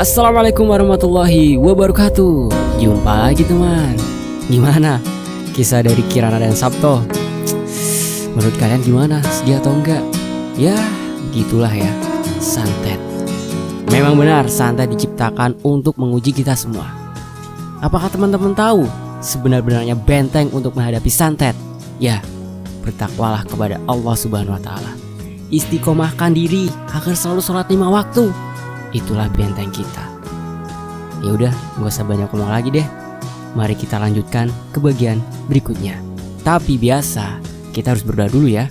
Assalamualaikum warahmatullahi wabarakatuh. Jumpa lagi teman. Gimana kisah dari Kirana dan Sabto? Menurut kalian gimana? Sedih atau enggak? Ya begitulah ya, santet. Memang benar santet diciptakan untuk menguji kita semua. Apakah teman-teman tahu sebenar-benarnya benteng untuk menghadapi santet? Ya, bertakwalah kepada Allah Subhanahu wa Ta'ala. Istiqomahkan diri agar selalu sholat 5 waktu. Itulah benteng kita. Ya udah, gak usah banyak ngomong lagi deh. Mari kita lanjutkan ke bagian berikutnya. Tapi biasa, kita harus berdoa dulu ya.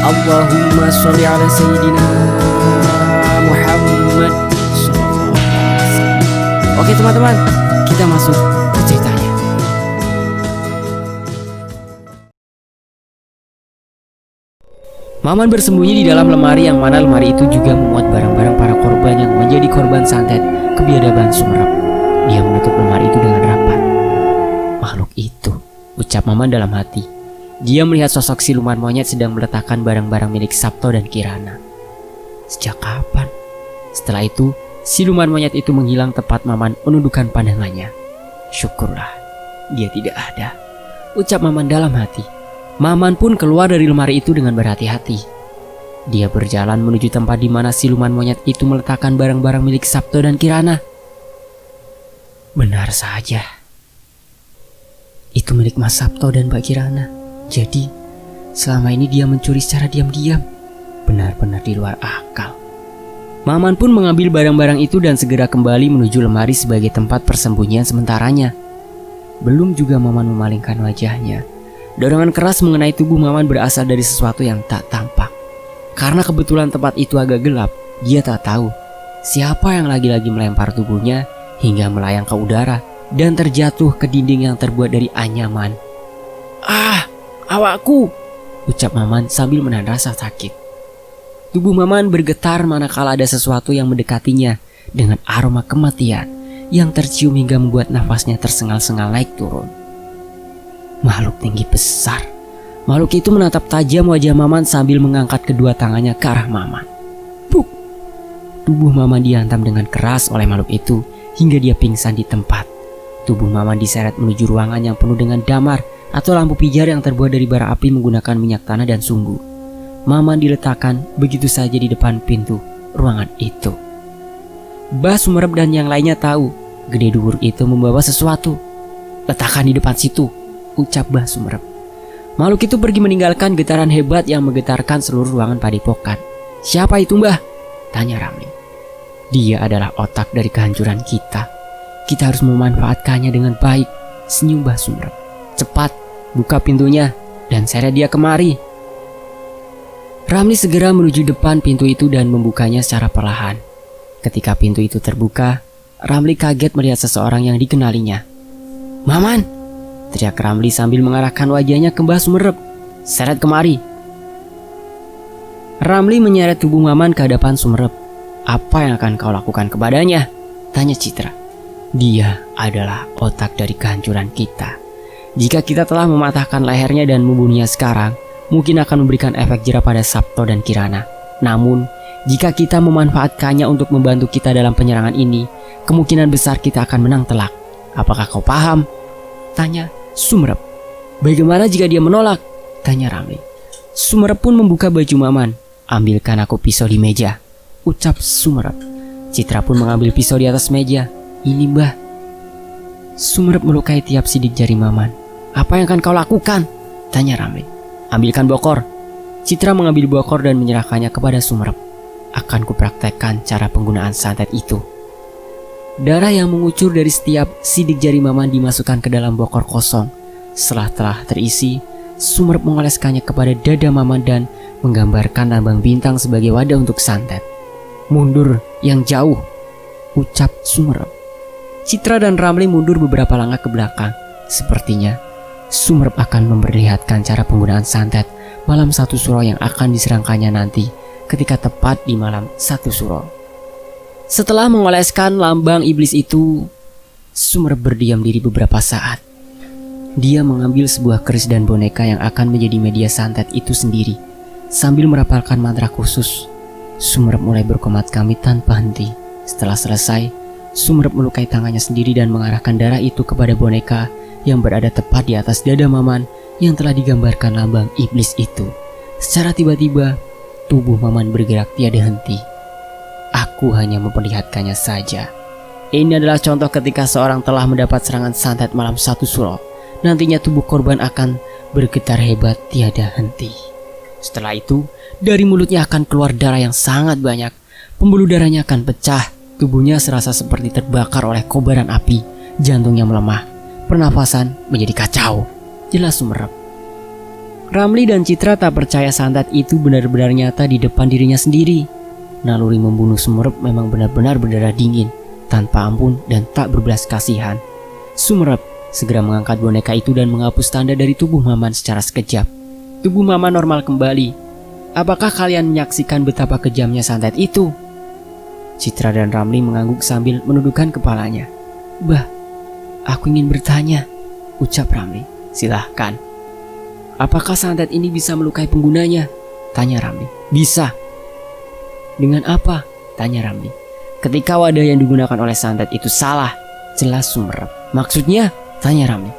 Allahumma sholli ala sayyidina Muhammad. Oke teman-teman, kita masuk ke ceritanya. Maman bersembunyi di dalam lemari, yang mana lemari itu juga memuat barang-barang para korban yang menjadi korban santet kebiadaban Sumerep. Dia menutup lemari itu dengan rapat. Makhluk itu, ucap Maman dalam hati. Dia melihat sosok siluman monyet sedang meletakkan barang-barang milik Sabto dan Kirana. Sejak kapan? Setelah itu, siluman monyet itu menghilang tepat Maman menundukkan pandangannya. Syukurlah, dia tidak ada, ucap Maman dalam hati. Maman pun keluar dari lemari itu dengan berhati-hati. Dia berjalan menuju tempat di mana siluman monyet itu meletakkan barang-barang milik Sabto dan Kirana. Benar saja, itu milik Mas Sabto dan Mbak Kirana. Jadi, selama ini dia mencuri secara diam-diam. Benar-benar di luar akal. Maman pun mengambil barang-barang itu dan segera kembali menuju lemari sebagai tempat persembunyian sementaranya. Belum juga Maman memalingkan wajahnya, dorongan keras mengenai tubuh Maman berasal dari sesuatu yang tak tampak. Karena kebetulan tempat itu agak gelap, dia tak tahu siapa yang lagi-lagi melempar tubuhnya hingga melayang ke udara dan terjatuh ke dinding yang terbuat dari anyaman. "Ah, awakku!" ucap Maman sambil menahan rasa sakit. Tubuh Maman bergetar manakala ada sesuatu yang mendekatinya dengan aroma kematian yang tercium hingga membuat nafasnya tersengal-sengal naik turun. Makhluk tinggi besar. Makhluk itu menatap tajam wajah Maman sambil mengangkat kedua tangannya ke arah Maman. Puk! Tubuh Maman dihantam dengan keras oleh makhluk itu hingga dia pingsan di tempat. Tubuh Maman diseret menuju ruangan yang penuh dengan damar atau lampu pijar yang terbuat dari bara api menggunakan minyak tanah dan sumbu. Maman diletakkan begitu saja di depan pintu ruangan itu. Mbah Sumerep dan yang lainnya tahu gede duhur itu membawa sesuatu. "Letakkan di depan situ," ucap Mbah Sumerep. Makhluk itu pergi meninggalkan getaran hebat yang menggetarkan seluruh ruangan padepokan. "Siapa itu, Mbah?" tanya Ramli. "Dia adalah otak dari kehancuran kita. Kita harus memanfaatkannya dengan baik," senyum Mbah Sumerep. "Cepat, buka pintunya dan seret dia kemari." Ramli segera menuju depan pintu itu dan membukanya secara perlahan. Ketika pintu itu terbuka, Ramli kaget melihat seseorang yang dikenalinya. "Maman!" teriak Ramli sambil mengarahkan wajahnya ke Mbah Sumerep. "Seret kemari." Ramli menyeret tubuh Maman ke hadapan Sumerep. "Apa yang akan kau lakukan kepadanya?" tanya Citra. "Dia adalah otak dari kehancuran kita. Jika kita telah mematahkan lehernya dan membunuhnya sekarang, mungkin akan memberikan efek jera pada Sabto dan Kirana. Namun, jika kita memanfaatkannya untuk membantu kita dalam penyerangan ini, kemungkinan besar kita akan menang telak. Apakah kau paham?" tanya Sumerep. "Bagaimana jika dia menolak?" tanya Ramli. Sumerep pun membuka baju Maman. "Ambilkan aku pisau di meja," ucap Sumerep. Citra pun mengambil pisau di atas meja. "Ini, Mbah." Sumerep melukai tiap sidik jari Maman. "Apa yang akan kau lakukan?" tanya Ramli. "Ambilkan bokor." Citra mengambil bokor dan menyerahkannya kepada Sumerep. "Akan kupraktekkan cara penggunaan santet itu." Darah yang mengucur dari setiap sidik jari Maman dimasukkan ke dalam bokor kosong. Setelah telah terisi, Sumerep mengoleskannya kepada dada Maman dan menggambarkan lambang bintang sebagai wadah untuk santet. "Mundur yang jauh," ucap Sumerep. Citra dan Ramli mundur beberapa langkah ke belakang. Sepertinya Sumerep akan memperlihatkan cara penggunaan santet malam satu suro yang akan diserangkannya nanti ketika tepat di malam satu suro. Setelah mengoleskan lambang iblis itu, Sumerep berdiam diri beberapa saat. Dia mengambil sebuah keris dan boneka yang akan menjadi media santet itu sendiri. Sambil merapalkan mantra khusus, Sumerep mulai berkomat kamit tanpa henti. Setelah selesai, Sumerep melukai tangannya sendiri dan mengarahkan darah itu kepada boneka yang berada tepat di atas dada Maman yang telah digambarkan lambang iblis itu. Secara tiba-tiba, tubuh Maman bergerak tiada henti. Aku hanya memperlihatkannya saja. Ini adalah contoh ketika seorang telah mendapat serangan santet malam 1 suro. Nantinya tubuh korban akan bergetar hebat tiada henti. Setelah itu, dari mulutnya akan keluar darah yang sangat banyak. Pembuluh darahnya akan pecah. Tubuhnya serasa seperti terbakar oleh kobaran api. Jantungnya melemah. Pernafasan menjadi kacau. Jelas Sumerep. Ramli dan Citra tak percaya santet itu benar-benar nyata di depan dirinya sendiri. Naluri membunuh Sumerep memang benar-benar berdarah dingin, tanpa ampun dan tak berbelas kasihan. Sumerep segera mengangkat boneka itu dan menghapus tanda dari tubuh Maman secara sekejap. Tubuh Maman normal kembali. Apakah kalian menyaksikan betapa kejamnya santet itu? Citra dan Ramli mengangguk sambil menundukkan kepalanya. Bah, aku ingin bertanya, ucap Ramli. Silahkan. Apakah santet ini bisa melukai penggunanya? Tanya Ramli. Bisa. Dengan apa? Tanya Ramli. Ketika wadah yang digunakan oleh santet itu salah, jelas Sumerep. Maksudnya? Tanya Ramli.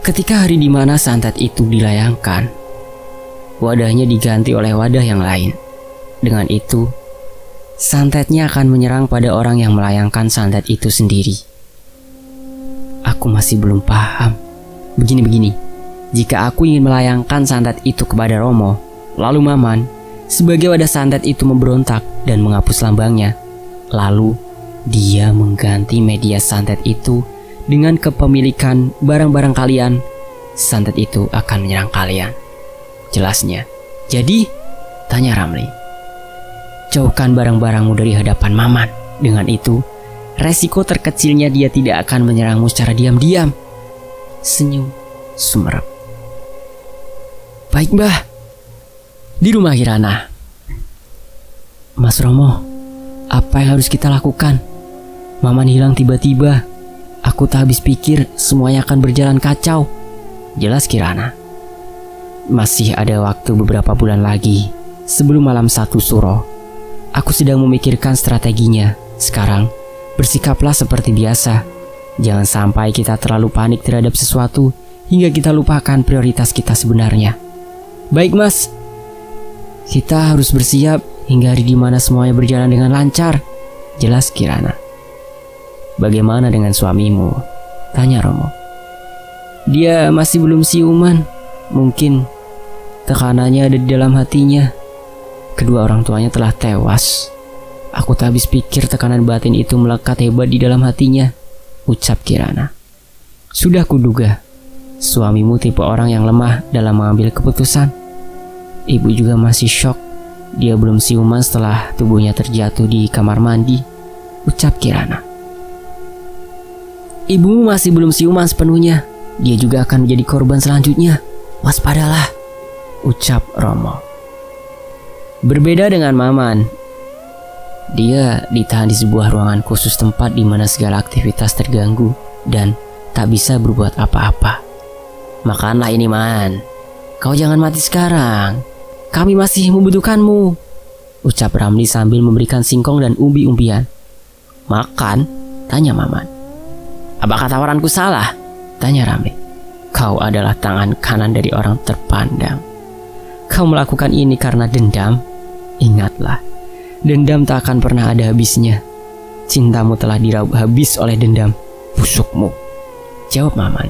Ketika hari di mana santet itu dilayangkan, wadahnya diganti oleh wadah yang lain. Dengan itu, santetnya akan menyerang pada orang yang melayangkan santet itu sendiri. Aku masih belum paham. Begini, jika aku ingin melayangkan santet itu kepada Romo, lalu Maman, sebagai wadah santet itu memberontak dan menghapus lambangnya, lalu dia mengganti media santet itu dengan kepemilikan barang-barang kalian, santet itu akan menyerang kalian. Jelasnya. Jadi, tanya Ramli. Jauhkan barang-barangmu dari hadapan Maman. Dengan itu, resiko terkecilnya dia tidak akan menyerangmu secara diam-diam. Senyum Sumerep. Baik Mbah. Di rumah Kirana. Mas Romo, apa yang harus kita lakukan? Maman hilang tiba-tiba. Aku tak habis pikir semuanya akan berjalan kacau. Jelas Kirana. Masih ada waktu beberapa bulan lagi sebelum malam 1 suro. Aku sedang memikirkan strateginya. Sekarang, bersikaplah seperti biasa. Jangan sampai kita terlalu panik terhadap sesuatu hingga kita lupakan prioritas kita sebenarnya. Baik Mas. Kita harus bersiap hingga hari di mana semuanya berjalan dengan lancar. Jelas Kirana. Bagaimana dengan suamimu? Tanya Romo. Dia masih belum siuman. Mungkin tekanannya ada di dalam hatinya. Kedua orang tuanya telah tewas. Aku tak habis pikir tekanan batin itu melekat hebat di dalam hatinya, ucap Kirana. Sudah kuduga, suamimu tipe orang yang lemah dalam mengambil keputusan. Ibu juga masih syok. Dia belum siuman setelah tubuhnya terjatuh di kamar mandi, ucap Kirana. Ibumu masih belum siuman sepenuhnya. Dia juga akan menjadi korban selanjutnya. Waspadalah, ucap Romo. Berbeda dengan Maman, dia ditahan di sebuah ruangan khusus tempat di mana segala aktivitas terganggu dan tak bisa berbuat apa-apa. Makanlah ini Man. Kau jangan mati sekarang. Kami masih membutuhkanmu, ucap Ramli sambil memberikan singkong dan umbi-umbian. Makan? Tanya Maman. Apakah tawaranku salah? Tanya Ramli. Kau adalah tangan kanan dari orang terpandang. Kau melakukan ini karena dendam? Ingatlah, dendam tak akan pernah ada habisnya. Cintamu telah diraup habis oleh dendam busukmu, jawab Maman.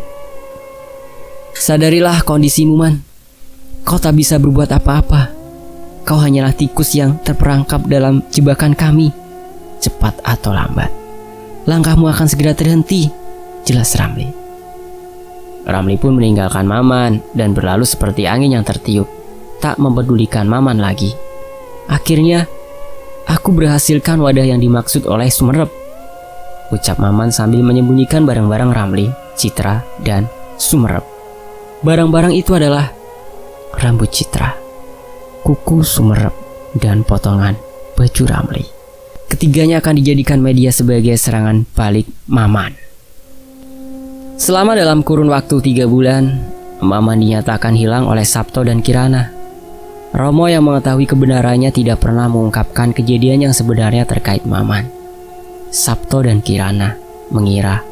Sadarilah kondisimu Man. Kau tak bisa berbuat apa-apa. Kau hanyalah tikus yang terperangkap dalam jebakan kami. Cepat atau lambat, langkahmu akan segera terhenti, jelas Ramli. Ramli pun meninggalkan Maman dan berlalu seperti angin yang tertiup, tak mempedulikan Maman lagi. Akhirnya, aku berhasilkan wadah yang dimaksud oleh Sumerep, ucap Maman sambil menyembunyikan barang-barang Ramli, Citra, dan Sumerep. Barang-barang itu adalah rambut Citra, kuku Sumerep, dan potongan baju Ramli. Ketiganya akan dijadikan media sebagai serangan balik Maman. Selama dalam kurun waktu 3 bulan, Maman dinyatakan hilang oleh Sabto dan Kirana. Romo yang mengetahui kebenarannya tidak pernah mengungkapkan kejadian yang sebenarnya terkait Maman. Sabto dan Kirana mengira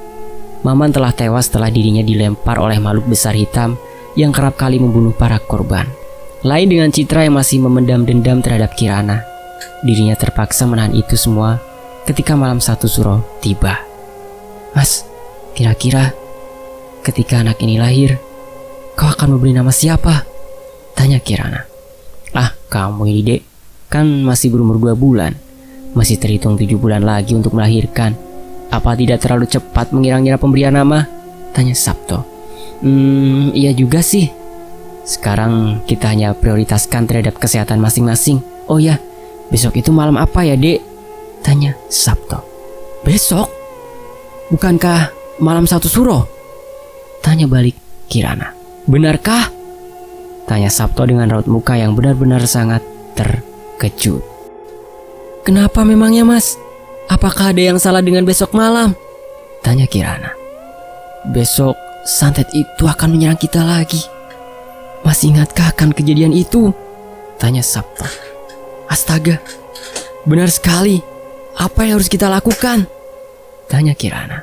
Maman telah tewas setelah dirinya dilempar oleh makhluk besar hitam yang kerap kali membunuh para korban. Lain dengan Citra yang masih memendam dendam terhadap Kirana, dirinya terpaksa menahan itu semua ketika malam 1 Suro tiba. Mas, kira-kira ketika anak ini lahir, kau akan memberi nama siapa? Tanya Kirana. Ah, kamu ini dek, kan masih berumur 2 bulan. Masih terhitung 7 bulan lagi untuk melahirkan. Apa tidak terlalu cepat mengira-ngira pemberian nama? Tanya Sabto. Iya juga sih. Sekarang kita hanya prioritaskan terhadap kesehatan masing-masing. Oh ya, besok itu malam apa ya dek? Tanya Sabto. Besok? Bukankah malam 1 Suro? Tanya balik Kirana. Benarkah? Tanya Sabto dengan raut muka yang benar-benar sangat terkejut. Kenapa memangnya mas? Apakah ada yang salah dengan besok malam? Tanya Kirana. Besok santet itu akan menyerang kita lagi. Masih ingatkah akan kejadian itu? Tanya Sabto. Astaga, benar sekali. Apa yang harus kita lakukan? Tanya Kirana.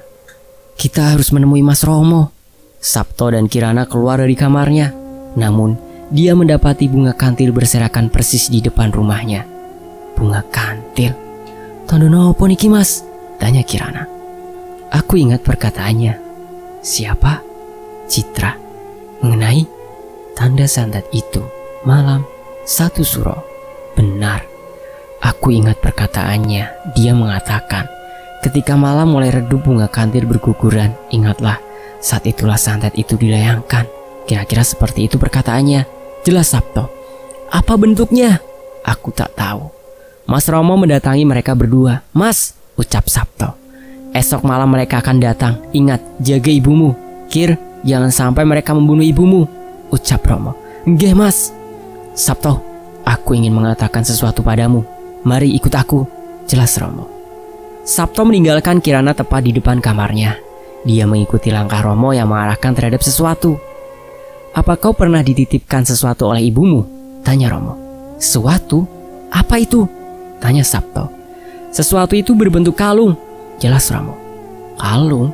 Kita harus menemui Mas Romo. Sabto dan Kirana keluar dari kamarnya. Namun, dia mendapati bunga kantil berserakan persis di depan rumahnya. Bunga kantil? Tondo nopo niki mas? Tanya Kirana. Aku ingat perkataannya. Siapa? Citra. Mengenai tanda santet itu malam 1 Suro. Benar. Aku ingat perkataannya. Dia mengatakan, ketika malam mulai redup bunga kantil berguguran, ingatlah, saat itulah santet itu dilayangkan. Kira-kira seperti itu perkataannya. Jelas Sabto. Apa bentuknya? Aku tak tahu. Mas Romo mendatangi mereka berdua. Mas, ucap Sabto, esok malam mereka akan datang. Ingat, jaga ibumu. Kir, jangan sampai mereka membunuh ibumu, ucap Romo. Nggih mas. Sabto, aku ingin mengatakan sesuatu padamu. Mari ikut aku, jelas Romo. Sabto meninggalkan Kirana tepat di depan kamarnya. Dia mengikuti langkah Romo yang mengarahkan terhadap sesuatu. Apa kau pernah dititipkan sesuatu oleh ibumu? Tanya Romo. Sesuatu? Apa itu? Tanya Sabto. Sesuatu itu berbentuk kalung, jelas Romo. Kalung?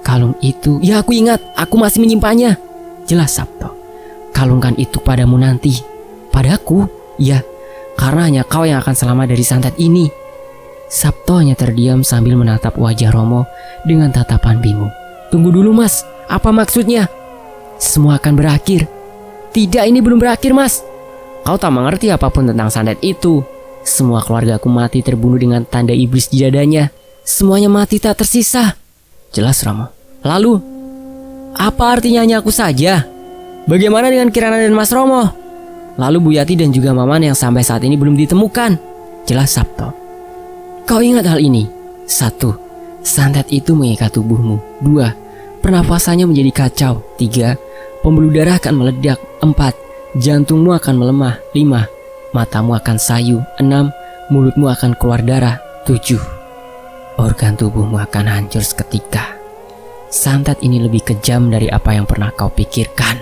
Kalung itu, ya aku ingat, aku masih menyimpannya, jelas Sabto. Kalungkan itu padamu nanti. Padaku? Ya, karena hanya kau yang akan selamat dari santet ini. Sabto hanya terdiam sambil menatap wajah Romo dengan tatapan bingung. Tunggu dulu mas, apa maksudnya? Semua akan berakhir. Tidak, ini belum berakhir mas. Kau tak mengerti apapun tentang santet itu. Semua keluargaku mati terbunuh dengan tanda iblis di dadanya. Semuanya mati tak tersisa, jelas Romo. Lalu, apa artinya hanya aku saja? Bagaimana dengan Kirana dan Mas Romo? Lalu Bu Yati dan juga Maman yang sampai saat ini belum ditemukan, jelas Sabto. Kau ingat hal ini? 1. Santet itu mengikat tubuhmu. 2. Pernafasannya menjadi kacau. 3. Pembuluh darah akan meledak. 4. Jantungmu akan melemah. 5. Matamu akan sayu. 6. Mulutmu akan keluar darah. 7. Organ tubuhmu akan hancur seketika. Santet ini lebih kejam dari apa yang pernah kau pikirkan,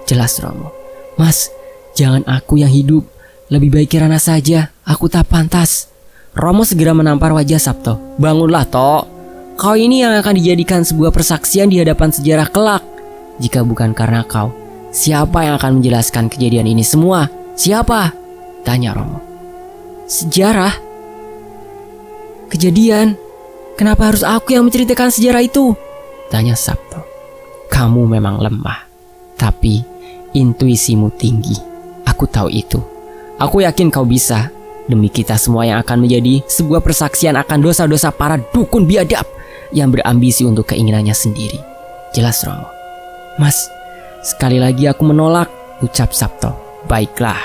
jelas Romo. Mas, jangan aku yang hidup. Lebih baik Kirana saja. Aku tak pantas. Romo segera menampar wajah Sabto. Bangunlah Tok. Kau ini yang akan dijadikan sebuah persaksian di hadapan sejarah kelak. Jika bukan karena kau, siapa yang akan menjelaskan kejadian ini semua? Siapa? Tanya Romo. Sejarah? Kejadian? Kenapa harus aku yang menceritakan sejarah itu? Tanya Sabto. Kamu memang lemah, tapi intuisimu tinggi. Aku tahu itu. Aku yakin kau bisa. Demi kita semua yang akan menjadi sebuah persaksian akan dosa-dosa para dukun biadab yang berambisi untuk keinginannya sendiri, jelas Romo. Mas, sekali lagi aku menolak, ucap Sabto. Baiklah,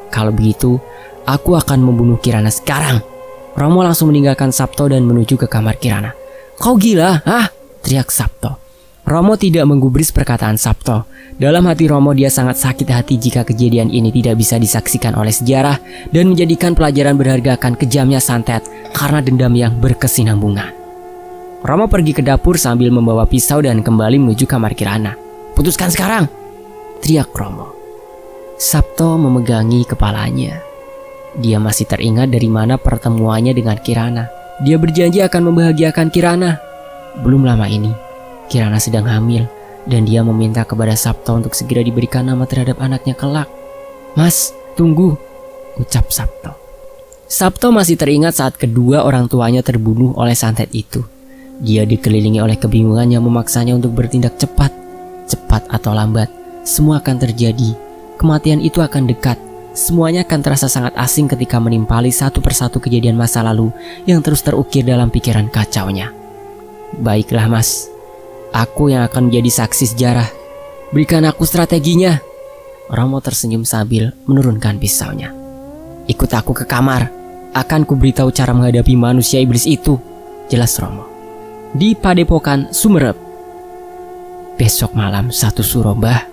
kalau begitu aku akan membunuh Kirana sekarang. Romo langsung meninggalkan Sabto dan menuju ke kamar Kirana. Kau gila, ah? Teriak Sabto. Romo tidak menggubris perkataan Sabto. Dalam hati Romo dia sangat sakit hati jika kejadian ini tidak bisa disaksikan oleh sejarah dan menjadikan pelajaran berharga akan kejamnya santet karena dendam yang berkesinambungan. Romo pergi ke dapur sambil membawa pisau dan kembali menuju kamar Kirana. "Putuskan sekarang!" teriak Romo. Sabto memegangi kepalanya. Dia masih teringat dari mana pertemuannya dengan Kirana. Dia berjanji akan membahagiakan Kirana. Belum lama ini, Kirana sedang hamil dan dia meminta kepada Sabto untuk segera diberikan nama terhadap anaknya kelak. "Mas, tunggu," ucap Sabto. Sabto masih teringat saat kedua orang tuanya terbunuh oleh santet itu. Dia dikelilingi oleh kebingungan yang memaksanya untuk bertindak cepat. Cepat atau lambat, semua akan terjadi. Kematian itu akan dekat. Semuanya akan terasa sangat asing ketika menimpali satu persatu kejadian masa lalu yang terus terukir dalam pikiran kacaunya. "Baiklah mas, aku yang akan menjadi saksi sejarah. Berikan aku strateginya." Romo tersenyum sambil menurunkan pisaunya. "Ikut aku ke kamar. Akan kuberitahu cara menghadapi manusia iblis itu," jelas Romo. Di Padepokan Sumerep. "Besok malam 1 suro, Mbah,"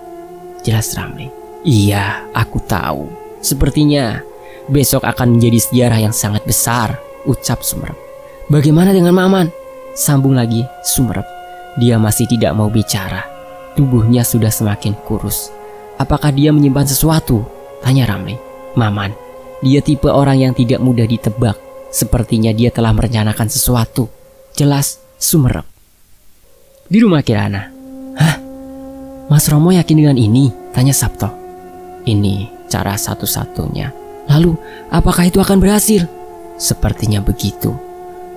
jelas Ramli. "Iya, aku tahu. Sepertinya besok akan menjadi sejarah yang sangat besar," ucap Sumerep. "Bagaimana dengan Maman?" sambung lagi Sumerep. Dia masih tidak mau bicara. Tubuhnya sudah semakin kurus. "Apakah dia menyimpan sesuatu?" tanya Ramli. "Maman, dia tipe orang yang tidak mudah ditebak. Sepertinya dia telah merencanakan sesuatu," jelas Sumerep. Di rumah Kirana. "Hah? Mas Romo yakin dengan ini?" tanya Sabto. "Ini cara satu-satunya. Lalu, apakah itu akan berhasil?" "Sepertinya begitu.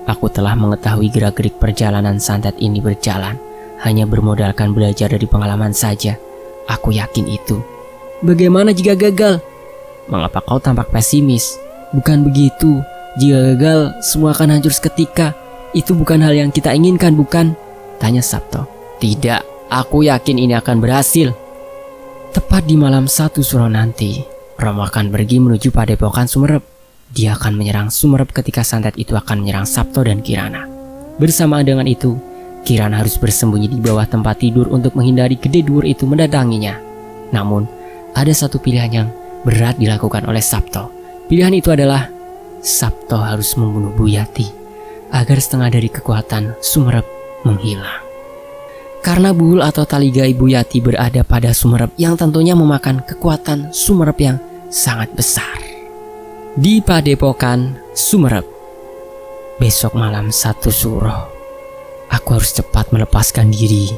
Aku telah mengetahui gerak-gerik perjalanan santet ini berjalan. Hanya bermodalkan belajar dari pengalaman saja. Aku yakin itu." "Bagaimana jika gagal?" "Mengapa kau tampak pesimis? Bukan begitu. Jika gagal, semua akan hancur seketika. Itu bukan hal yang kita inginkan, bukan?" tanya Sabto. "Tidak, aku yakin ini akan berhasil." Tepat di malam 1 suro nanti, Romo akan pergi menuju Padepokan Sumerep. Dia akan menyerang Sumerep ketika santet itu akan menyerang Sabto dan Kirana. Bersamaan dengan itu, Kirana harus bersembunyi di bawah tempat tidur untuk menghindari Gede Dhuwur itu mendatanginya. Namun, ada satu pilihan yang berat dilakukan oleh Sabto. Pilihan itu adalah Sabto harus membunuh Buyati agar setengah dari kekuatan Sumerep menghilang. Karena buhul atau tali gaib Buyati berada pada Sumerep yang tentunya memakan kekuatan Sumerep yang sangat besar. Di Padepokan Sumerep. Besok malam 1 suro, aku harus cepat melepaskan diri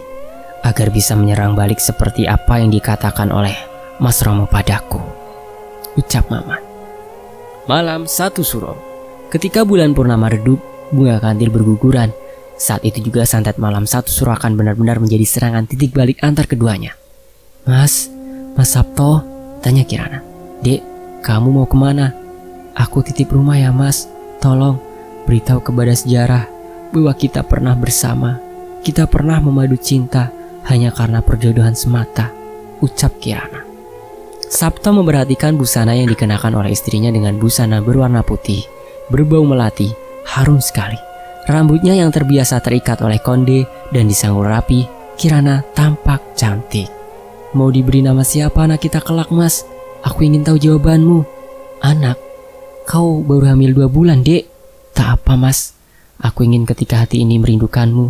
agar bisa menyerang balik seperti apa yang dikatakan oleh Mas Romo padaku, ucap Maman. Malam 1 suro, ketika bulan purnama redup, bunga kantil berguguran. Saat itu juga santet malam 1 suro akan benar-benar menjadi serangan titik balik antar keduanya. Mas Sabto, tanya Kirana. "Dek, kamu mau kemana?" "Aku titip rumah ya mas. Tolong beritahu kepada sejarah bahwa kita pernah bersama. Kita pernah memadu cinta hanya karena perjodohan semata," ucap Kirana. Sabto memperhatikan busana yang dikenakan oleh istrinya dengan busana berwarna putih, berbau melati, harum sekali. Rambutnya yang terbiasa terikat oleh konde dan disanggul rapi, Kirana tampak cantik. "Mau diberi nama siapa anak kita kelak mas? Aku ingin tahu jawabanmu." "Anak? Kau baru hamil 2 bulan dek." "Tak apa mas, aku ingin ketika hati ini merindukanmu."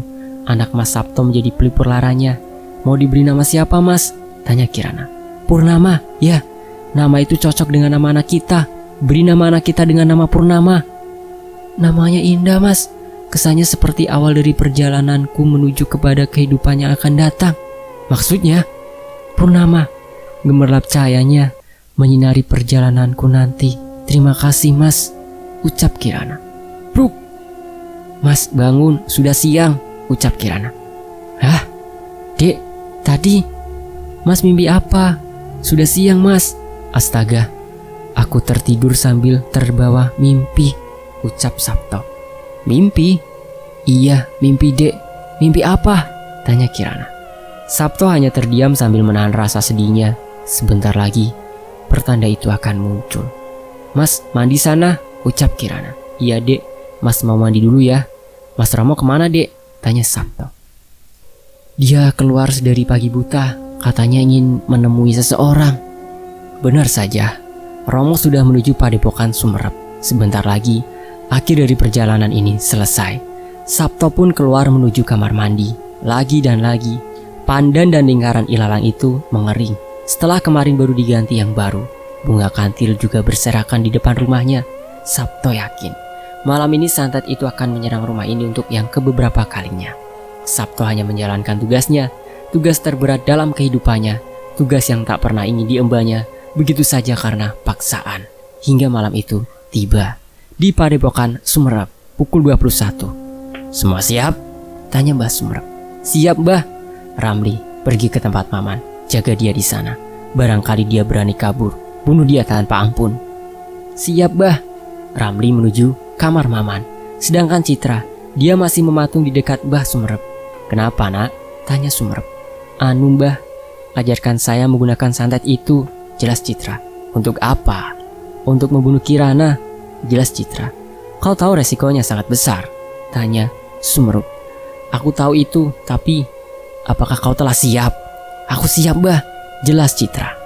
Anak Mas Sabto menjadi pelipur laranya. "Mau diberi nama siapa mas?" tanya Kirana. "Purnama, ya. Nama itu cocok dengan nama anak kita. Beri nama anak kita dengan nama Purnama." "Namanya indah mas. Kesannya seperti awal dari perjalananku menuju kepada kehidupan yang akan datang." "Maksudnya?" "Purnama, gemerlap cahayanya menyinari perjalananku nanti. Terima kasih mas," ucap Kirana. "Bruk! Mas bangun, sudah siang," ucap Kirana. "Hah? Dek, tadi mas mimpi apa? Sudah siang mas." "Astaga, aku tertidur sambil terbawa mimpi," ucap Sabto. "Mimpi?" "Iya, mimpi dek." "Mimpi apa?" tanya Kirana. Sabto hanya terdiam sambil menahan rasa sedihnya. Sebentar lagi, pertanda itu akan muncul. "Mas, mandi sana," ucap Kirana. "Iya dek, mas mau mandi dulu ya." "Mas Romo kemana dek?" tanya Sabto. "Dia keluar dari pagi buta, katanya ingin menemui seseorang." Benar saja, Romo sudah menuju Padepokan Sumerep. Sebentar lagi, akhir dari perjalanan ini selesai. Sabto pun keluar menuju kamar mandi. Lagi dan lagi, pandan dan lingkaran ilalang itu mengering. Setelah kemarin baru diganti yang baru, bunga kantil juga berserakan di depan rumahnya. Sabto yakin malam ini santet itu akan menyerang rumah ini untuk yang kebeberapa kalinya. Sabto hanya menjalankan tugasnya, tugas terberat dalam kehidupannya, tugas yang tak pernah ingin diembanya, begitu saja karena paksaan. Hingga malam itu tiba di Padepokan Sumerep pukul 21. "Semua siap?" tanya Mbah Sumerep. "Siap, Mbah." Ramli pergi ke tempat Maman, jaga dia di sana. Barangkali dia berani kabur, bunuh dia tanpa ampun. "Siap, Mbah." Ramli menuju kamar Maman. Sedangkan Citra, dia masih mematung di dekat Mbah Sumerep. "Kenapa, Nak?" tanya Sumerep. "Anu, Mbah, ajarkan saya menggunakan santet itu." Jelas Citra. "Untuk apa?" "Untuk membunuh Kirana." Jelas Citra. "Kau tahu resikonya sangat besar?" tanya Sumerep. "Aku tahu itu, tapi apakah kau telah siap?" "Aku siap, Mbah." Jelas Citra.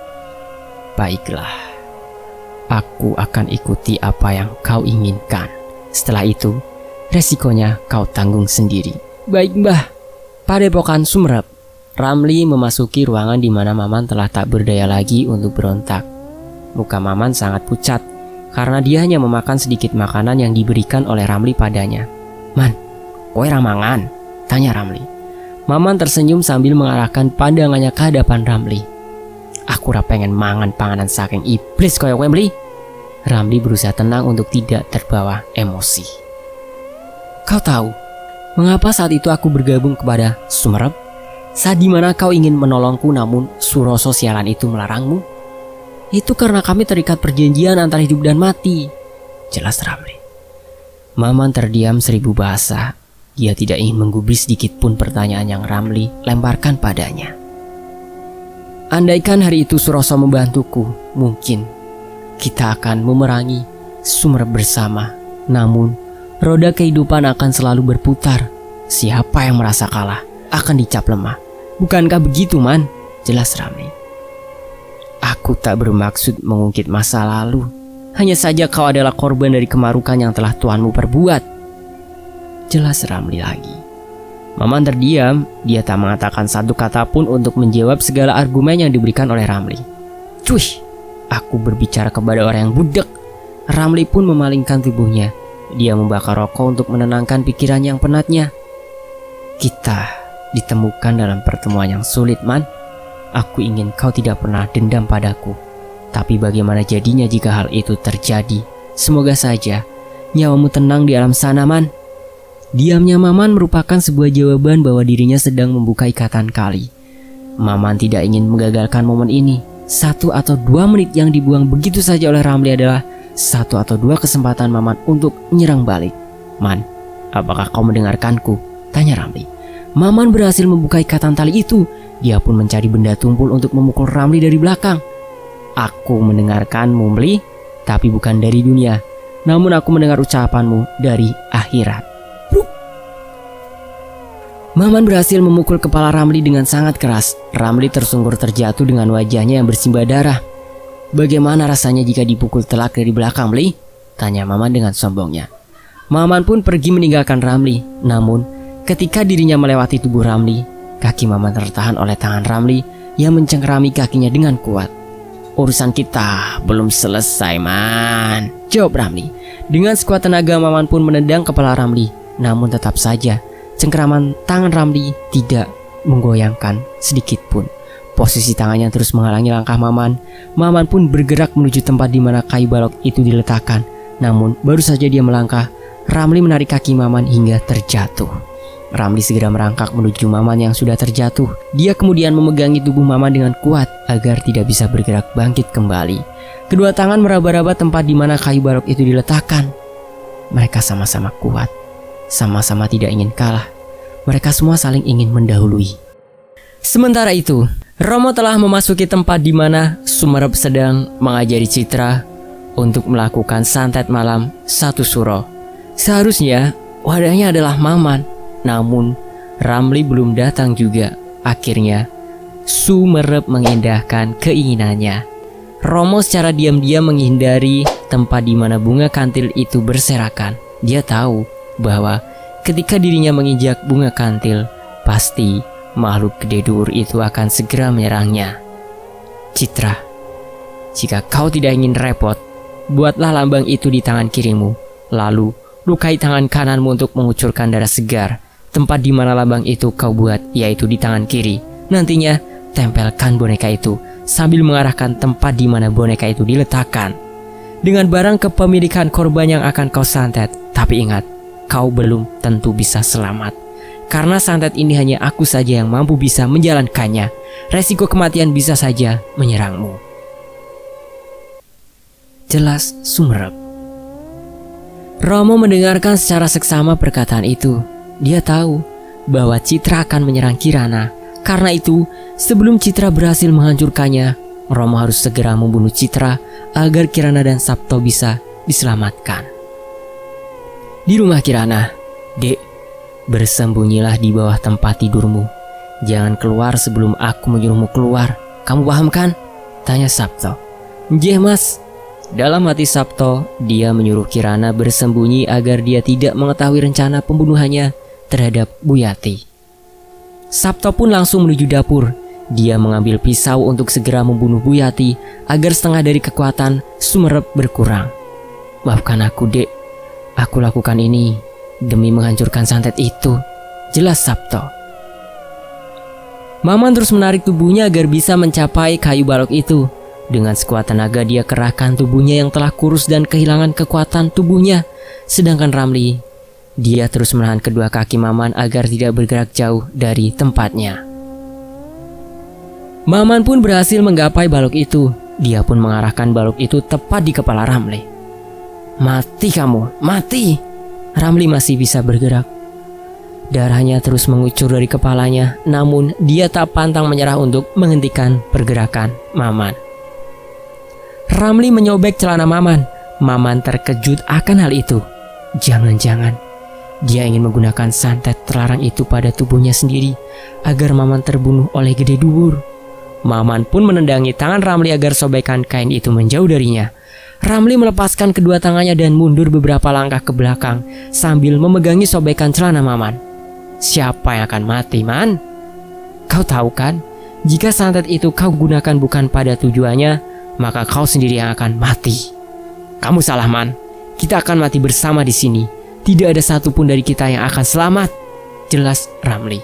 "Baiklah, aku akan ikuti apa yang kau inginkan. Setelah itu, resikonya kau tanggung sendiri." "Baik, Mbah." Padepokan Sumerep. Ramli memasuki ruangan di mana Maman telah tak berdaya lagi untuk berontak. Muka Maman sangat pucat karena dia hanya memakan sedikit makanan yang diberikan oleh Ramli padanya. "Man, kowe ra mangan?" tanya Ramli. Maman tersenyum sambil mengarahkan pandangannya ke hadapan Ramli. "Aku ra pengen mangan panganan saking iblis koyo kowe beli." Ramli berusaha tenang untuk tidak terbawa emosi. "Kau tahu mengapa saat itu aku bergabung kepada Sumerep? Saat dimana kau ingin menolongku namun Suroso sialan itu melarangmu? Itu karena kami terikat perjanjian antara hidup dan mati." Jelas Ramli. Maman terdiam 1000 bahasa. Dia tidak ingin menggubris sedikit pun pertanyaan yang Ramli lemparkan padanya. "Andaikan hari itu Suroso membantuku, mungkin kita akan memerangi Sumerep bersama. Namun, roda kehidupan akan selalu berputar. Siapa yang merasa kalah akan dicap lemah. Bukankah begitu, Man?" Jelas Ramli. "Aku tak bermaksud mengungkit masa lalu. Hanya saja kau adalah korban dari kemarukan yang telah tuanmu perbuat." Jelas Ramli lagi. Maman terdiam. Dia tak mengatakan satu kata pun untuk menjawab segala argumen yang diberikan oleh Ramli. "Cuy, aku berbicara kepada orang yang budak." Ramli pun memalingkan tubuhnya. Dia membakar rokok untuk menenangkan pikiran yang penatnya. "Kita ditemukan dalam pertemuan yang sulit, Man. Aku ingin kau tidak pernah dendam padaku. Tapi bagaimana jadinya jika hal itu terjadi? Semoga saja nyawamu tenang di alam sana, Man." Diamnya Maman merupakan sebuah jawaban bahwa dirinya sedang membuka ikatan kali. Maman tidak ingin menggagalkan momen ini. 1 atau 2 menit yang dibuang begitu saja oleh Ramli adalah 1 atau 2 kesempatan Maman untuk menyerang balik. "Man, apakah kau mendengarkanku?" tanya Ramli. Maman berhasil membuka ikatan tali itu. Dia pun mencari benda tumpul untuk memukul Ramli dari belakang. "Aku mendengarkanmu, Mli, tapi bukan dari dunia. Namun aku mendengar ucapanmu dari akhirat." Maman berhasil memukul kepala Ramli dengan sangat keras. Ramli tersungkur terjatuh dengan wajahnya yang bersimbah darah. "Bagaimana rasanya jika dipukul telak dari belakang, Mli?" tanya Maman dengan sombongnya. Maman pun pergi meninggalkan Ramli. Namun, ketika dirinya melewati tubuh Ramli, kaki Maman tertahan oleh tangan Ramli yang mencengkerami kakinya dengan kuat. "Urusan kita belum selesai, Man," jawab Ramli. Dengan sekuat tenaga Maman pun menendang kepala Ramli. Namun tetap saja cengkeraman tangan Ramli tidak menggoyangkan sedikit pun. Posisi tangannya terus menghalangi langkah Maman. Maman pun bergerak menuju tempat di mana kayu balok itu diletakkan. Namun baru saja dia melangkah, Ramli menarik kaki Maman hingga terjatuh. Ramli segera merangkak menuju Maman yang sudah terjatuh. Dia kemudian memegangi tubuh Maman dengan kuat agar tidak bisa bergerak bangkit kembali. Kedua tangan meraba-raba tempat di mana kayu balok itu diletakkan. Mereka sama-sama kuat, sama-sama tidak ingin kalah. Mereka semua saling ingin mendahului. Sementara itu, Romo telah memasuki tempat di mana Sumerep sedang mengajari Citra untuk melakukan santet malam 1 suro. Seharusnya wadahnya adalah Maman, namun Ramli belum datang juga. Akhirnya Sumerep mengindahkan keinginannya. Romo secara diam-diam menghindari tempat di mana bunga kantil itu berserakan. Dia tahu bahwa ketika dirinya menginjak bunga kantil, pasti makhluk gede dur itu akan segera menyerangnya. Citra, jika kau tidak ingin repot, buatlah lambang itu di tangan kirimu, lalu lukai tangan kananmu untuk mengucurkan darah segar. Tempat di mana lambang itu kau buat, yaitu di tangan kiri. Nantinya, tempelkan boneka itu sambil mengarahkan tempat di mana boneka itu diletakkan dengan barang kepemilikan korban yang akan kau santet. Tapi ingat, kau belum tentu bisa selamat, karena santet ini hanya aku saja yang mampu bisa menjalankannya. Resiko kematian bisa saja menyerangmu. Jelas Sumerep. Romo mendengarkan secara seksama perkataan itu. Dia tahu bahwa Citra akan menyerang Kirana. Karena itu, sebelum Citra berhasil menghancurkannya, Romo harus segera membunuh Citra agar Kirana dan Sabto bisa diselamatkan. Di rumah Kirana, Dek, bersembunyilah di bawah tempat tidurmu. Jangan keluar sebelum aku menyuruhmu keluar. Kamu paham kan? Tanya Sabto. Nggih, Mas. Dalam hati Sabto, dia menyuruh Kirana bersembunyi agar dia tidak mengetahui rencana pembunuhannya terhadap Buyati. Sabto pun langsung menuju dapur. Dia mengambil pisau untuk segera membunuh Buyati agar setengah dari kekuatan Sumerep berkurang. Maafkan aku, Dek. Aku lakukan ini demi menghancurkan santet itu, jelas Sabto. Maman terus menarik tubuhnya agar bisa mencapai kayu balok itu. Dengan sekuat tenaga dia kerahkan tubuhnya yang telah kurus dan kehilangan kekuatan tubuhnya. Sedangkan Ramli, dia terus menahan kedua kaki Maman agar tidak bergerak jauh dari tempatnya. Maman pun berhasil menggapai balok itu. Dia pun mengarahkan balok itu tepat di kepala Ramli. Mati kamu, mati! Ramli masih bisa bergerak. Darahnya terus mengucur dari kepalanya, namun dia tak pantang menyerah untuk menghentikan pergerakan Maman. Ramli menyobek celana Maman. Maman terkejut akan hal itu. Jangan-jangan dia ingin menggunakan santet terlarang itu pada tubuhnya sendiri agar Maman terbunuh oleh Gede Duwur. Maman pun menendangi tangan Ramli agar sobekan kain itu menjauh darinya. Ramli melepaskan kedua tangannya dan mundur beberapa langkah ke belakang sambil memegangi sobekan celana Maman. Siapa yang akan mati, Man? Kau tahu kan, jika santet itu kau gunakan bukan pada tujuannya, maka kau sendiri yang akan mati. Kamu salah, Man. Kita akan mati bersama di sini. Tidak ada satupun dari kita yang akan selamat, jelas Ramli.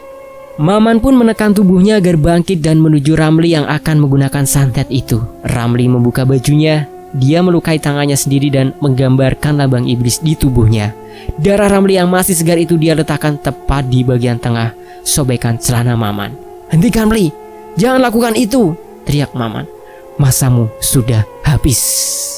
Maman pun menekan tubuhnya agar bangkit dan menuju Ramli yang akan menggunakan santet itu. Ramli membuka bajunya. Dia melukai tangannya sendiri dan menggambarkan lambang iblis di tubuhnya. Darah Ramli yang masih segar itu dia letakkan tepat di bagian tengah sobekan celana Maman. Hentikan, Ramli! Jangan lakukan itu! Teriak Maman. Masamu sudah habis.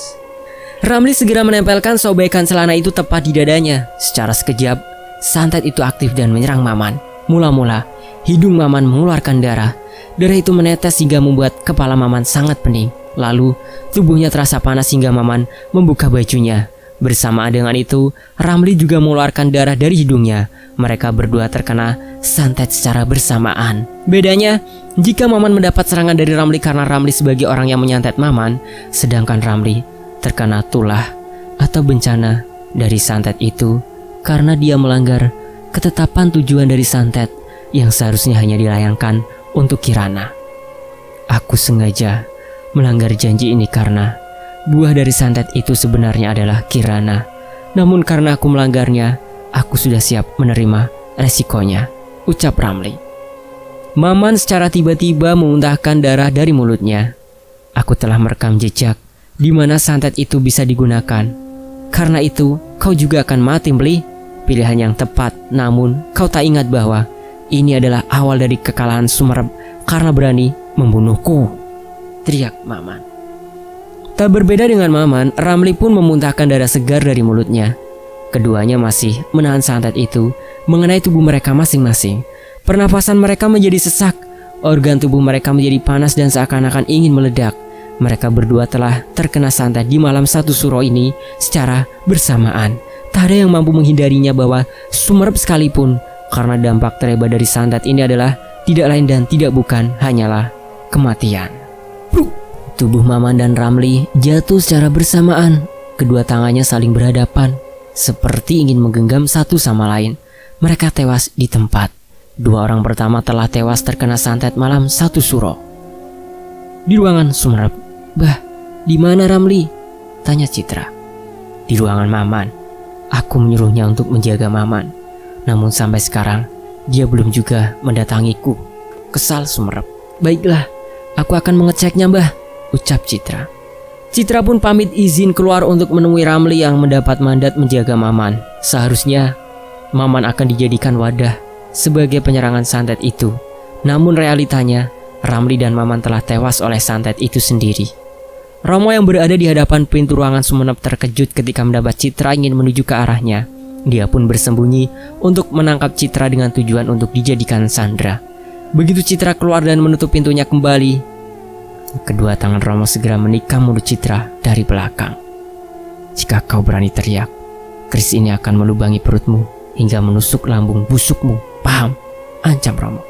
Ramli segera menempelkan sobekan celana itu tepat di dadanya. Secara sekejap, santet itu aktif dan menyerang Maman. Mula-mula, hidung Maman mengeluarkan darah. Darah itu menetes hingga membuat kepala Maman sangat pening. Lalu, tubuhnya terasa panas hingga Maman membuka bajunya. Bersamaan dengan itu, Ramli juga mengeluarkan darah dari hidungnya. Mereka berdua terkena santet secara bersamaan. Bedanya, jika Maman mendapat serangan dari Ramli karena Ramli sebagai orang yang menyantet Maman, sedangkan Ramli terkena tulah atau bencana dari santet itu karena dia melanggar ketetapan tujuan dari santet yang seharusnya hanya dilayangkan untuk Kirana. Aku sengaja melanggar janji ini karena buah dari santet itu sebenarnya adalah Kirana. Namun karena aku melanggarnya, aku sudah siap menerima resikonya, ucap Ramli. Maman secara tiba-tiba memuntahkan darah dari mulutnya. Aku telah merekam jejak di mana santet itu bisa digunakan. Karena itu, kau juga akan mati, Mli. Pilihan yang tepat, namun kau tak ingat bahwa ini adalah awal dari kekalahan Sumerep karena berani membunuhku, teriak Maman. Tak berbeda dengan Maman, Ramli pun memuntahkan darah segar dari mulutnya. Keduanya masih menahan santet itu mengenai tubuh mereka masing-masing. Pernapasan mereka menjadi sesak, organ tubuh mereka menjadi panas dan seakan-akan ingin meledak. Mereka berdua telah terkena santet di malam satu suro ini secara bersamaan. Tak ada yang mampu menghindarinya bahwa Sumerep sekalipun, karena dampak terhebat dari santet ini adalah tidak lain dan tidak bukan hanyalah kematian. Tubuh Maman dan Ramli jatuh secara bersamaan. Kedua tangannya saling berhadapan, seperti ingin menggenggam satu sama lain. Mereka tewas di tempat. 2 orang pertama telah tewas terkena santet malam 1 suro. Di ruangan Sumerep. "Bah, di mana Ramli?" tanya Citra. "Di ruangan Maman. Aku menyuruhnya untuk menjaga Maman. Namun sampai sekarang dia belum juga mendatangiku," kesal Sumerep. "Baiklah, aku akan mengeceknya, Mbah," ucap Citra. Citra pun pamit izin keluar untuk menemui Ramli yang mendapat mandat menjaga Maman. Seharusnya Maman akan dijadikan wadah sebagai penyerangan santet itu. Namun realitanya Ramli dan Maman telah tewas oleh santet itu sendiri. Romo yang berada di hadapan pintu ruangan Sumenep terkejut ketika mendapat Citra ingin menuju ke arahnya. Dia pun bersembunyi untuk menangkap Citra dengan tujuan untuk dijadikan sandera. Begitu Citra keluar dan menutup pintunya kembali, kedua tangan Romo segera menikam mulut Citra dari belakang. "Jika kau berani teriak, keris ini akan melubangi perutmu hingga menusuk lambung busukmu. Paham?" ancam Romo.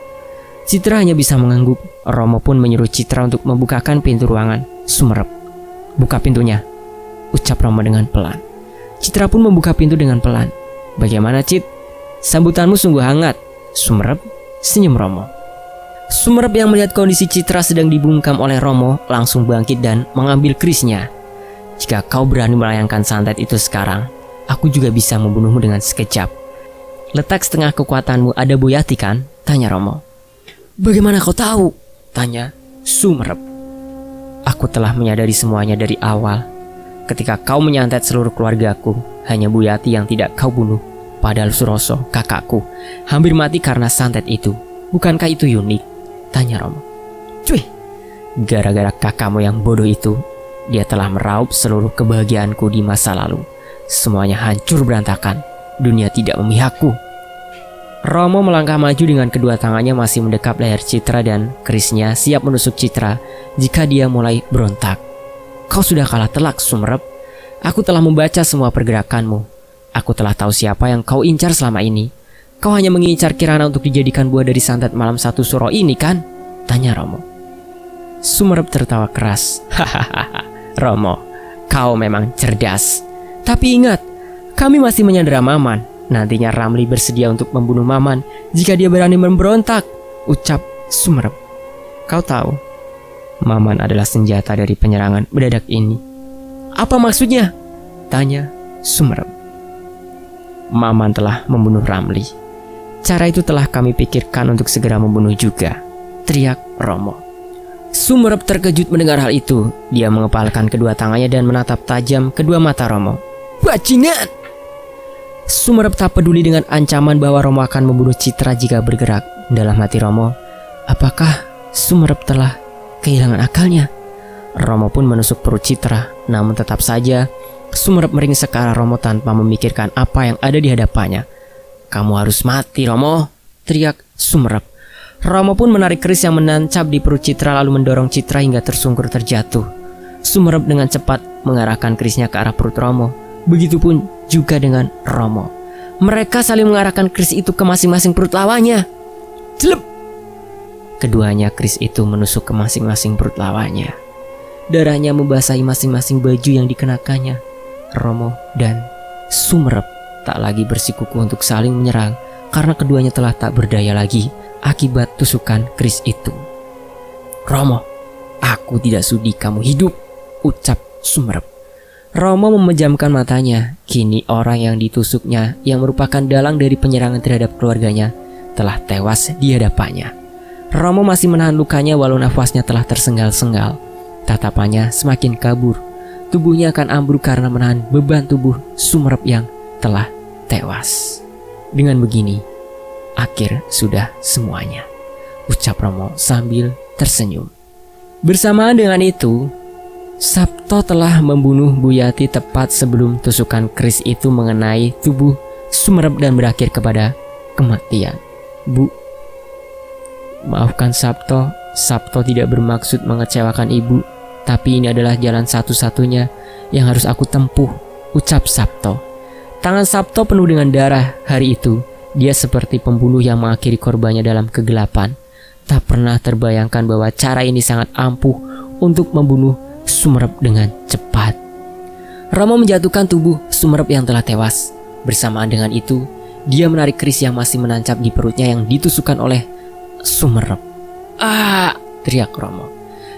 Citra hanya bisa mengangguk. Romo pun menyuruh Citra untuk membukakan pintu ruangan Sumerep. "Buka pintunya," ucap Romo dengan pelan. Citra pun membuka pintu dengan pelan. "Bagaimana, Cit? Sambutanmu sungguh hangat." "Sumerep," senyum Romo. Sumerep yang melihat kondisi Citra sedang dibungkam oleh Romo langsung bangkit dan mengambil kerisnya. "Jika kau berani melayangkan santet itu sekarang, aku juga bisa membunuhmu dengan sekejap. Letak setengah kekuatanmu ada Boyati kan?" tanya Romo. "Bagaimana kau tahu?" tanya Sumerep. "Aku telah menyadari semuanya dari awal. Ketika kau menyantet seluruh keluargaku, hanya Boyati yang tidak kau bunuh. Padahal Suroso, kakakku, hampir mati karena santet itu. Bukankah itu unik?" tanya Romo. "Cuy, gara-gara kakakmu yang bodoh itu, dia telah meraup seluruh kebahagiaanku di masa lalu. Semuanya hancur berantakan. Dunia tidak memihakku." Romo melangkah maju dengan kedua tangannya masih mendekap leher Citra dan kerisnya siap menusuk Citra jika dia mulai berontak. "Kau sudah kalah telak, Sumerep. Aku telah membaca semua pergerakanmu. Aku telah tahu siapa yang kau incar selama ini. Kau hanya mengincar Kirana untuk dijadikan buah dari santet malam 1 suro ini kan?" tanya Romo. Sumerep tertawa keras. "Hahaha, Romo, kau memang cerdas. Tapi ingat, kami masih menyandera Maman. Nantinya Ramli bersedia untuk membunuh Maman jika dia berani memberontak," ucap Sumerep. "Kau tahu, Maman adalah senjata dari penyerangan mendadak ini." "Apa maksudnya?" tanya Sumerep. "Maman telah membunuh Ramli. Cara itu telah kami pikirkan untuk segera membunuh juga," teriak Romo. Sumerep terkejut mendengar hal itu. Dia mengepalkan kedua tangannya dan menatap tajam kedua mata Romo. "Bajingan!" Sumerep tak peduli dengan ancaman bahwa Romo akan membunuh Citra jika bergerak. Dalam hati Romo, apakah Sumerep telah kehilangan akalnya? Romo pun menusuk perut Citra. Namun tetap saja Sumerep meringsek ke arah Romo tanpa memikirkan apa yang ada di hadapannya. "Kamu harus mati, Romo!" teriak Sumerep. Romo pun menarik keris yang menancap di perut Citra lalu mendorong Citra hingga tersungkur terjatuh. Sumerep dengan cepat mengarahkan kerisnya ke arah perut Romo. Begitupun juga dengan Romo. Mereka saling mengarahkan keris itu ke masing-masing perut lawannya. Jelep! Keduanya keris itu menusuk ke masing-masing perut lawannya. Darahnya membasahi masing-masing baju yang dikenakannya. Romo dan Sumerep tak lagi bersikukuh untuk saling menyerang karena keduanya telah tak berdaya lagi akibat tusukan keris itu. "Romo, aku tidak sudi kamu hidup," ucap Sumerep. Romo memejamkan matanya. Kini orang yang ditusuknya, yang merupakan dalang dari penyerangan terhadap keluarganya, telah tewas di hadapannya. Romo masih menahan lukanya walau nafasnya telah tersengal-sengal. Tatapannya semakin kabur. Tubuhnya akan ambruk karena menahan beban tubuh Sumerep yang telah tewas. Dengan begini, akhir sudah semuanya, ucap Romo sambil tersenyum. Bersamaan dengan itu, Sabto telah membunuh Boyati tepat sebelum tusukan keris itu mengenai tubuh Sumerep dan berakhir kepada kematian. "Bu, maafkan Sabto. Sabto tidak bermaksud mengecewakan ibu, tapi ini adalah jalan satu-satunya yang harus aku tempuh," ucap Sabto. Tangan Sabto penuh dengan darah. Hari itu, dia seperti pembunuh yang mengakhiri korbannya dalam kegelapan. Tak pernah terbayangkan bahwa cara ini sangat ampuh untuk membunuh Sumerep dengan cepat. Romo menjatuhkan tubuh Sumerep yang telah tewas. Bersamaan dengan itu, Dia menarik keris yang masih menancap di perutnya yang ditusukkan oleh Sumerep. "Ah!" teriak Romo.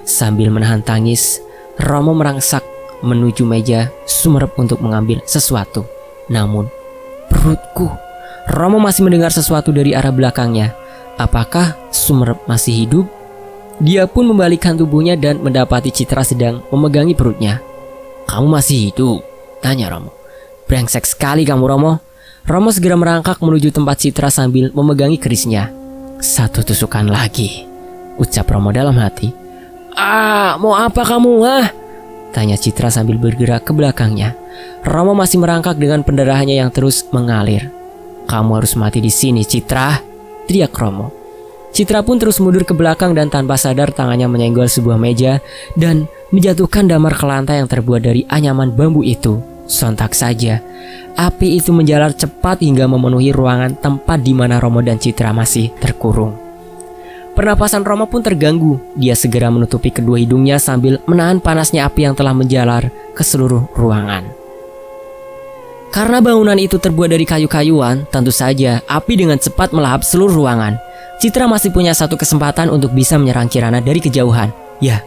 Sambil menahan tangis, Romo merangsak menuju meja Sumerep untuk mengambil sesuatu. Namun, perutku. Romo masih mendengar sesuatu dari arah belakangnya. Apakah Sumerep masih hidup? Dia pun membalikkan tubuhnya dan mendapati Citra sedang memegangi perutnya. "Kamu masih hidup?" tanya Romo. "Brengsek sekali kamu, Romo." Romo segera merangkak menuju tempat Citra sambil memegangi kerisnya. "Satu tusukan lagi," ucap Romo dalam hati. "Ah, mau apa kamu, ah?" tanya Citra sambil bergerak ke belakangnya. Romo masih merangkak dengan pendarahannya yang terus mengalir. "Kamu harus mati di sini, Citra," teriak Romo. Citra pun terus mundur ke belakang dan tanpa sadar tangannya menyenggol sebuah meja dan menjatuhkan damar ke lantai yang terbuat dari anyaman bambu itu. Sontak saja, api itu menjalar cepat hingga memenuhi ruangan tempat di mana Romo dan Citra masih terkurung. Pernapasan Romo pun terganggu. Dia segera menutupi kedua hidungnya sambil menahan panasnya api yang telah menjalar ke seluruh ruangan. Karena bangunan itu terbuat dari kayu-kayuan, tentu saja api dengan cepat melahap seluruh ruangan. Citra masih punya satu kesempatan untuk bisa menyerang Kirana dari kejauhan. Ya,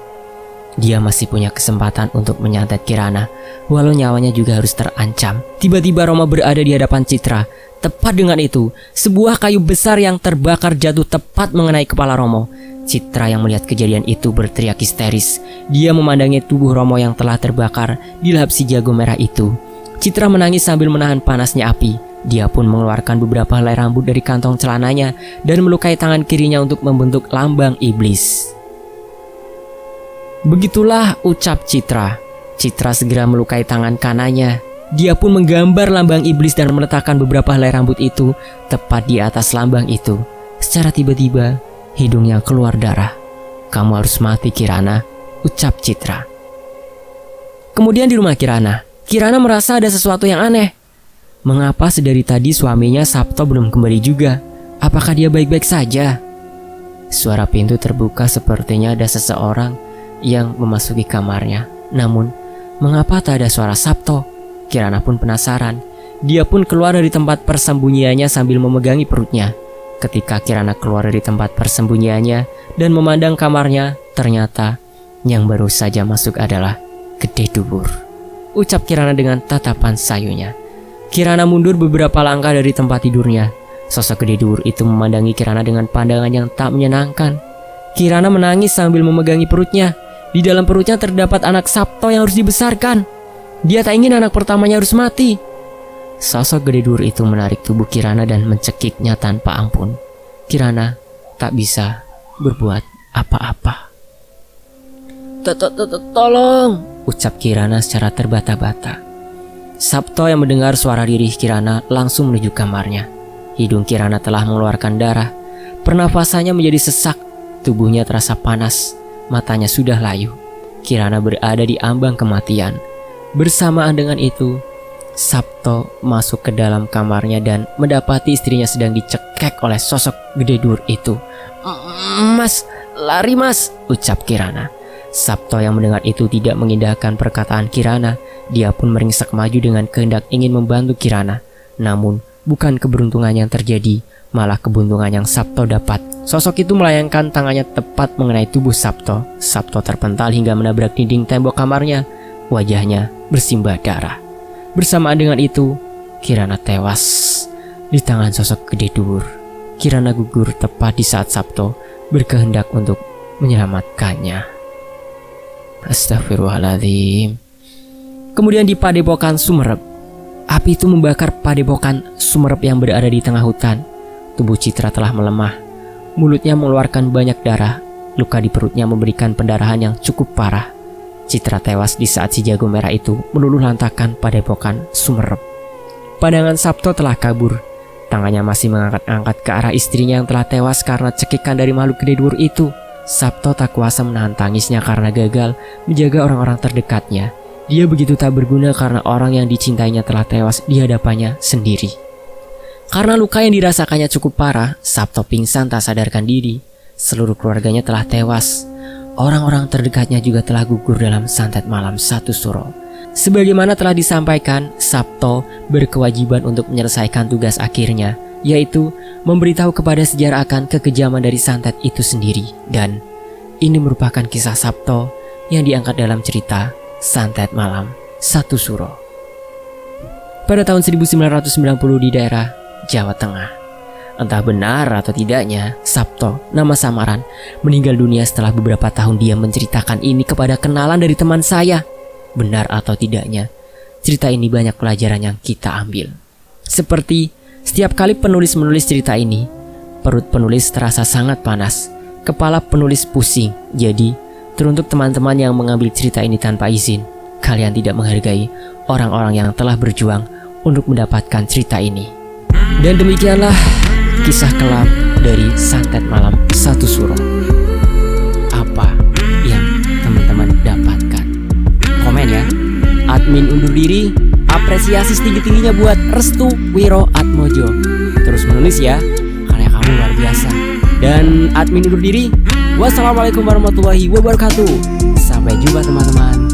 dia masih punya kesempatan untuk menyantet Kirana, walau nyawanya juga harus terancam. Tiba-tiba Romo berada di hadapan Citra. Tepat dengan itu, sebuah kayu besar yang terbakar jatuh tepat mengenai kepala Romo. Citra yang melihat kejadian itu berteriak histeris. Dia memandangi tubuh Romo yang telah terbakar dilahap si jago merah itu. Citra menangis sambil menahan panasnya api. Dia pun mengeluarkan beberapa helai rambut dari kantong celananya dan melukai tangan kirinya untuk membentuk lambang iblis. Begitulah ucap Citra. Citra segera melukai tangan kanannya. Dia pun menggambar lambang iblis dan meletakkan beberapa helai rambut itu tepat di atas lambang itu. Secara tiba-tiba, hidungnya keluar darah. "Kamu harus mati, Kirana," ucap Citra. Kemudian di rumah Kirana merasa ada sesuatu yang aneh. Mengapa sedari tadi suaminya Sabto belum kembali juga? Apakah dia baik-baik saja? Suara pintu terbuka, sepertinya ada seseorang yang memasuki kamarnya. Namun, mengapa tak ada suara Sabto? Kirana pun penasaran. Dia pun keluar dari tempat persembunyiannya sambil memegangi perutnya. Ketika Kirana keluar dari tempat persembunyiannya dan memandang kamarnya, ternyata yang baru saja masuk adalah Gede Dubur. Ucap Kirana dengan tatapan sayunya. Kirana mundur beberapa langkah dari tempat tidurnya. Sosok Gede Dubur itu memandangi Kirana dengan pandangan yang tak menyenangkan. Kirana menangis sambil memegangi perutnya. Di dalam perutnya terdapat anak Sabto yang harus dibesarkan. Dia tak ingin anak pertamanya harus mati. Sosok Gede Dubur itu menarik tubuh Kirana dan mencekiknya tanpa ampun. Kirana tak bisa berbuat apa-apa. "Tolong!" ucap Kirana secara terbata-bata. Sabto yang mendengar suara lirih Kirana langsung menuju kamarnya. Hidung Kirana telah mengeluarkan darah. Pernafasannya menjadi sesak. Tubuhnya terasa panas. Matanya sudah layu. Kirana berada di ambang kematian. Bersamaan dengan itu, Sabto masuk ke dalam kamarnya dan mendapati istrinya sedang dicekek oleh sosok Gede Dubur itu. "Mas, lari mas!" ucap Kirana. Sabto yang mendengar itu tidak mengindahkan perkataan Kirana. Dia pun meringsek maju dengan kehendak ingin membantu Kirana. Namun, bukan keberuntungan yang terjadi, malah kebuntungan yang Sabto dapat. Sosok itu melayangkan tangannya tepat mengenai tubuh Sabto. Sabto terpental hingga menabrak dinding tembok kamarnya. Wajahnya bersimbah darah. Bersamaan dengan itu, Kirana tewas di tangan sosok Gede Dubur. Kirana gugur tepat di saat Sabto berkehendak untuk menyelamatkannya. Astagfirullahaladzim. Kemudian di Padepokan Sumerep, api itu membakar Padepokan Sumerep yang berada di tengah hutan. Tubuh Citra telah melemah. Mulutnya mengeluarkan banyak darah. Luka di perutnya memberikan pendarahan yang cukup parah. Citra tewas di saat si jago merah itu meluluh lantakkan Padepokan Sumerep. Pandangan Sabto telah kabur. Tangannya masih mengangkat-angkat ke arah istrinya yang telah tewas karena cekikan dari makhluk Gede Dubur itu. Sabto tak kuasa menahan tangisnya karena gagal menjaga orang-orang terdekatnya. Dia begitu tak berguna karena orang yang dicintainya telah tewas di hadapannya sendiri. Karena luka yang dirasakannya cukup parah, Sabto pingsan tak sadarkan diri. Seluruh keluarganya telah tewas. Orang-orang terdekatnya juga telah gugur dalam santet malam satu suro. Sebagaimana telah disampaikan, Sabto berkewajiban untuk menyelesaikan tugas akhirnya, yaitu memberitahu kepada sejarah akan kekejaman dari santet itu sendiri. Dan ini merupakan kisah Sabto yang diangkat dalam cerita Santet Malam Satu Suro pada tahun 1990 di daerah Jawa Tengah. Entah benar atau tidaknya, Sabto, nama samaran, meninggal dunia setelah beberapa tahun dia menceritakan ini kepada kenalan dari teman saya. Benar atau tidaknya, cerita ini banyak pelajaran yang kita ambil. Seperti setiap kali penulis menulis cerita ini, perut penulis terasa sangat panas, kepala penulis pusing. Jadi, teruntuk teman-teman yang mengambil cerita ini tanpa izin, kalian tidak menghargai orang-orang yang telah berjuang untuk mendapatkan cerita ini. Dan demikianlah kisah kelam dari Santet Malam Satu Suro. Apa yang teman-teman dapatkan? Komen ya. Admin undur diri. Apresiasi setinggi-tingginya buat Restu Wiro Atmojo. Terus menulis ya, karya kamu luar biasa. Dan admin undur diri. Wassalamualaikum warahmatullahi wabarakatuh. Sampai jumpa teman-teman.